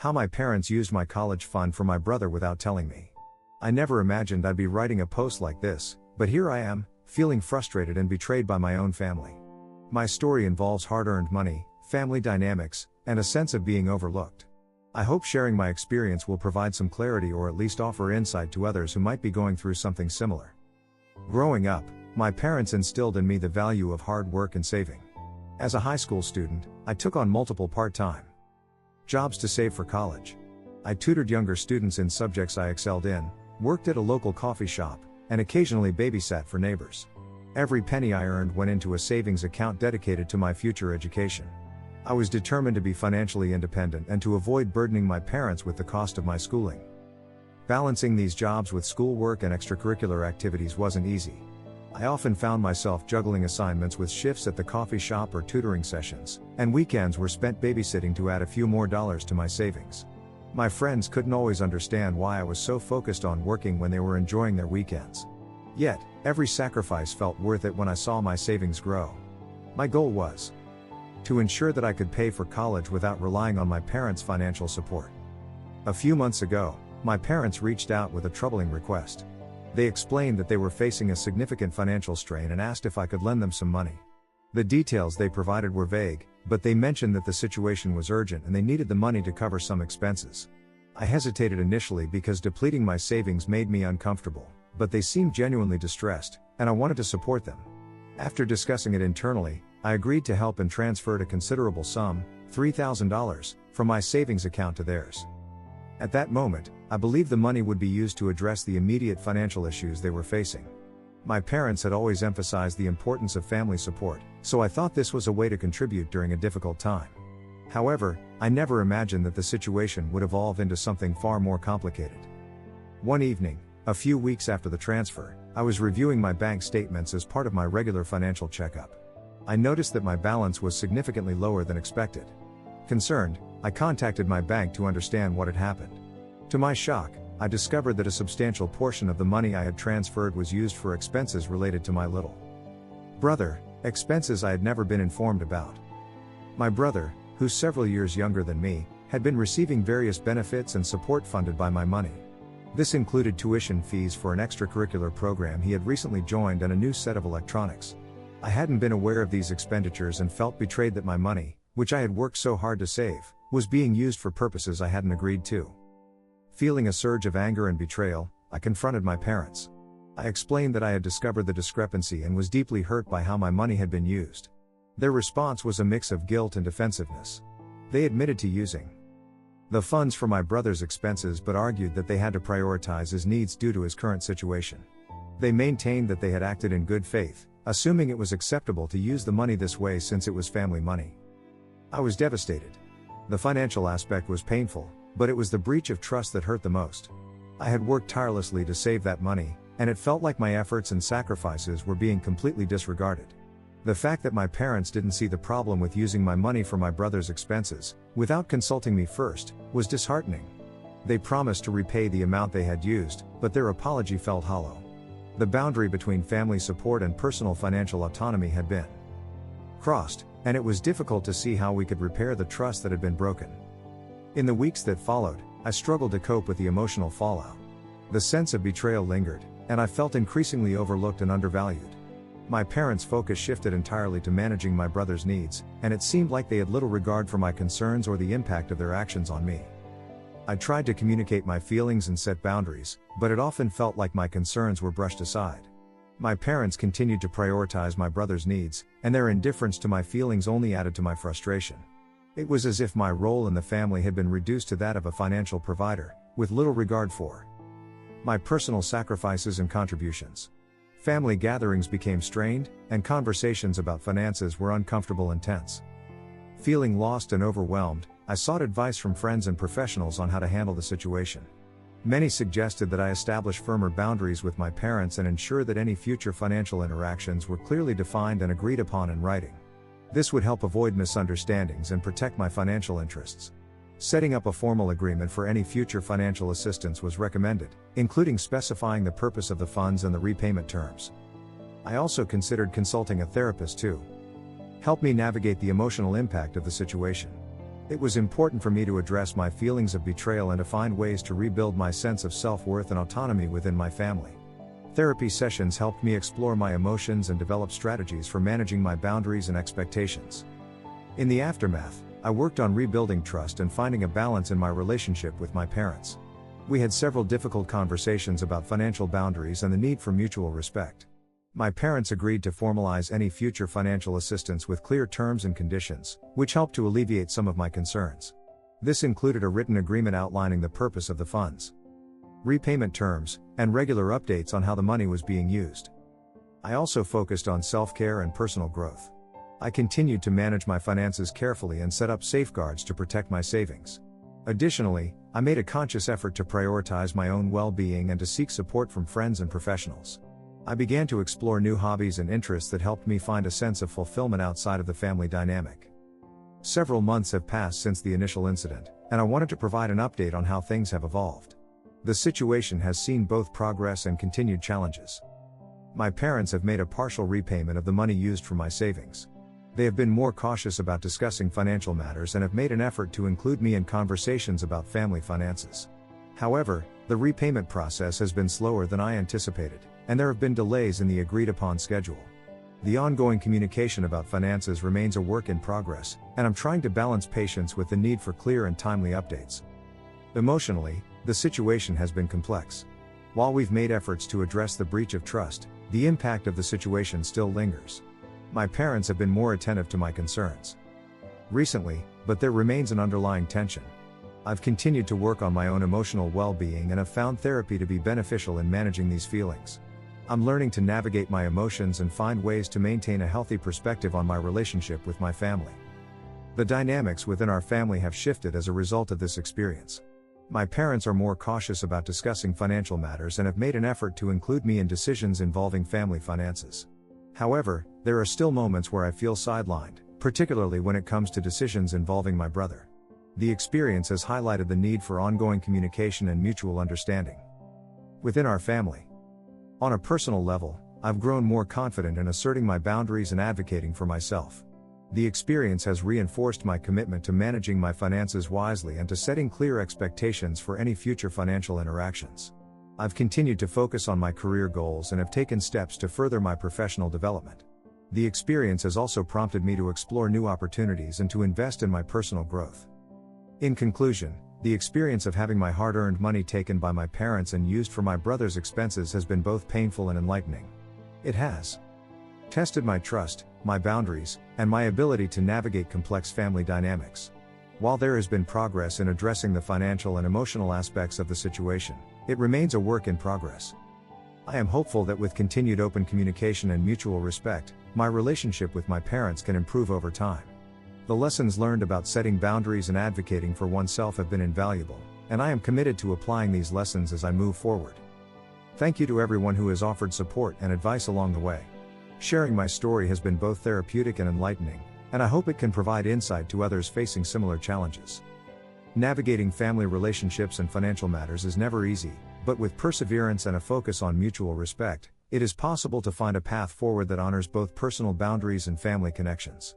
How my parents used my college fund for my brother without telling me. I never imagined I'd be writing a post like this, but here I am, feeling frustrated and betrayed by my own family. My story involves hard-earned money, family dynamics, and a sense of being overlooked. I hope sharing my experience will provide some clarity or at least offer insight to others who might be going through something similar. Growing up, my parents instilled in me the value of hard work and saving. As a high school student, I took on multiple part-time jobs to save for college. I tutored younger students in subjects I excelled in, worked at a local coffee shop, and occasionally babysat for neighbors. Every penny I earned went into a savings account dedicated to my future education. I was determined to be financially independent and to avoid burdening my parents with the cost of my schooling. Balancing these jobs with schoolwork and extracurricular activities wasn't easy. I often found myself juggling assignments with shifts at the coffee shop or tutoring sessions, and weekends were spent babysitting to add a few more dollars to my savings. My friends couldn't always understand why I was so focused on working when they were enjoying their weekends. Yet, every sacrifice felt worth it when I saw my savings grow. My goal was to ensure that I could pay for college without relying on my parents' financial support. A few months ago, my parents reached out with a troubling request. They explained that they were facing a significant financial strain and asked if I could lend them some money. The details they provided were vague, but they mentioned that the situation was urgent and they needed the money to cover some expenses. I hesitated initially because depleting my savings made me uncomfortable, but they seemed genuinely distressed, and I wanted to support them. After discussing it internally, I agreed to help and transferred a considerable sum, $3,000, from my savings account to theirs. At that moment, I believed the money would be used to address the immediate financial issues they were facing. My parents had always emphasized the importance of family support, so I thought this was a way to contribute during a difficult time. However, I never imagined that the situation would evolve into something far more complicated. One evening, a few weeks after the transfer, I was reviewing my bank statements as part of my regular financial checkup. I noticed that my balance was significantly lower than expected. Concerned, I contacted my bank to understand what had happened. To my shock, I discovered that a substantial portion of the money I had transferred was used for expenses related to my little brother, expenses I had never been informed about. My brother, who's several years younger than me, had been receiving various benefits and support funded by my money. This included tuition fees for an extracurricular program he had recently joined and a new set of electronics. I hadn't been aware of these expenditures and felt betrayed that my money, which I had worked so hard to save, was being used for purposes I hadn't agreed to. Feeling a surge of anger and betrayal, I confronted my parents. I explained that I had discovered the discrepancy and was deeply hurt by how my money had been used. Their response was a mix of guilt and defensiveness. They admitted to using the funds for my brother's expenses but argued that they had to prioritize his needs due to his current situation. They maintained that they had acted in good faith, assuming it was acceptable to use the money this way since it was family money. I was devastated. The financial aspect was painful, but it was the breach of trust that hurt the most. I had worked tirelessly to save that money, and it felt like my efforts and sacrifices were being completely disregarded. The fact that my parents didn't see the problem with using my money for my brother's expenses, without consulting me first, was disheartening. They promised to repay the amount they had used, but their apology felt hollow. The boundary between family support and personal financial autonomy had been crossed, and it was difficult to see how we could repair the trust that had been broken. In the weeks that followed, I struggled to cope with the emotional fallout. The sense of betrayal lingered, and I felt increasingly overlooked and undervalued. My parents' focus shifted entirely to managing my brother's needs, and it seemed like they had little regard for my concerns or the impact of their actions on me. I tried to communicate my feelings and set boundaries, but it often felt like my concerns were brushed aside. My parents continued to prioritize my brother's needs, and their indifference to my feelings only added to my frustration. It was as if my role in the family had been reduced to that of a financial provider, with little regard for my personal sacrifices and contributions. Family gatherings became strained, and conversations about finances were uncomfortable and tense. Feeling lost and overwhelmed, I sought advice from friends and professionals on how to handle the situation. Many suggested that I establish firmer boundaries with my parents and ensure that any future financial interactions were clearly defined and agreed upon in writing. This would help avoid misunderstandings and protect my financial interests. Setting up a formal agreement for any future financial assistance was recommended, including specifying the purpose of the funds and the repayment terms. I also considered consulting a therapist to help me navigate the emotional impact of the situation. It was important for me to address my feelings of betrayal and to find ways to rebuild my sense of self-worth and autonomy within my family. Therapy sessions helped me explore my emotions and develop strategies for managing my boundaries and expectations. In the aftermath, I worked on rebuilding trust and finding a balance in my relationship with my parents. We had several difficult conversations about financial boundaries and the need for mutual respect. My parents agreed to formalize any future financial assistance with clear terms and conditions, which helped to alleviate some of my concerns. This included a written agreement outlining the purpose of the funds, repayment terms, and regular updates on how the money was being used. I also focused on self-care and personal growth. I continued to manage my finances carefully and set up safeguards to protect my savings. Additionally, I made a conscious effort to prioritize my own well-being and to seek support from friends and professionals. I began to explore new hobbies and interests that helped me find a sense of fulfillment outside of the family dynamic. Several months have passed since the initial incident, and I wanted to provide an update on how things have evolved. The situation has seen both progress and continued challenges. My parents have made a partial repayment of the money used for my savings. They have been more cautious about discussing financial matters and have made an effort to include me in conversations about family finances. However, the repayment process has been slower than I anticipated, and there have been delays in the agreed-upon schedule. The ongoing communication about finances remains a work in progress, and I'm trying to balance patience with the need for clear and timely updates. Emotionally, the situation has been complex. While we've made efforts to address the breach of trust, the impact of the situation still lingers. My parents have been more attentive to my concerns recently, but there remains an underlying tension. I've continued to work on my own emotional well-being and have found therapy to be beneficial in managing these feelings. I'm learning to navigate my emotions and find ways to maintain a healthy perspective on my relationship with my family. The dynamics within our family have shifted as a result of this experience. My parents are more cautious about discussing financial matters and have made an effort to include me in decisions involving family finances. However, there are still moments where I feel sidelined, particularly when it comes to decisions involving my brother. The experience has highlighted the need for ongoing communication and mutual understanding within our family. On a personal level, I've grown more confident in asserting my boundaries and advocating for myself. The experience has reinforced my commitment to managing my finances wisely and to setting clear expectations for any future financial interactions. I've continued to focus on my career goals and have taken steps to further my professional development. The experience has also prompted me to explore new opportunities and to invest in my personal growth. In conclusion, the experience of having my hard-earned money taken by my parents and used for my brother's expenses has been both painful and enlightening. It has tested my trust, my boundaries, and my ability to navigate complex family dynamics. While there has been progress in addressing the financial and emotional aspects of the situation, it remains a work in progress. I am hopeful that with continued open communication and mutual respect, my relationship with my parents can improve over time. The lessons learned about setting boundaries and advocating for oneself have been invaluable, and I am committed to applying these lessons as I move forward. Thank you to everyone who has offered support and advice along the way. Sharing my story has been both therapeutic and enlightening, and I hope it can provide insight to others facing similar challenges. Navigating family relationships and financial matters is never easy, but with perseverance and a focus on mutual respect, it is possible to find a path forward that honors both personal boundaries and family connections.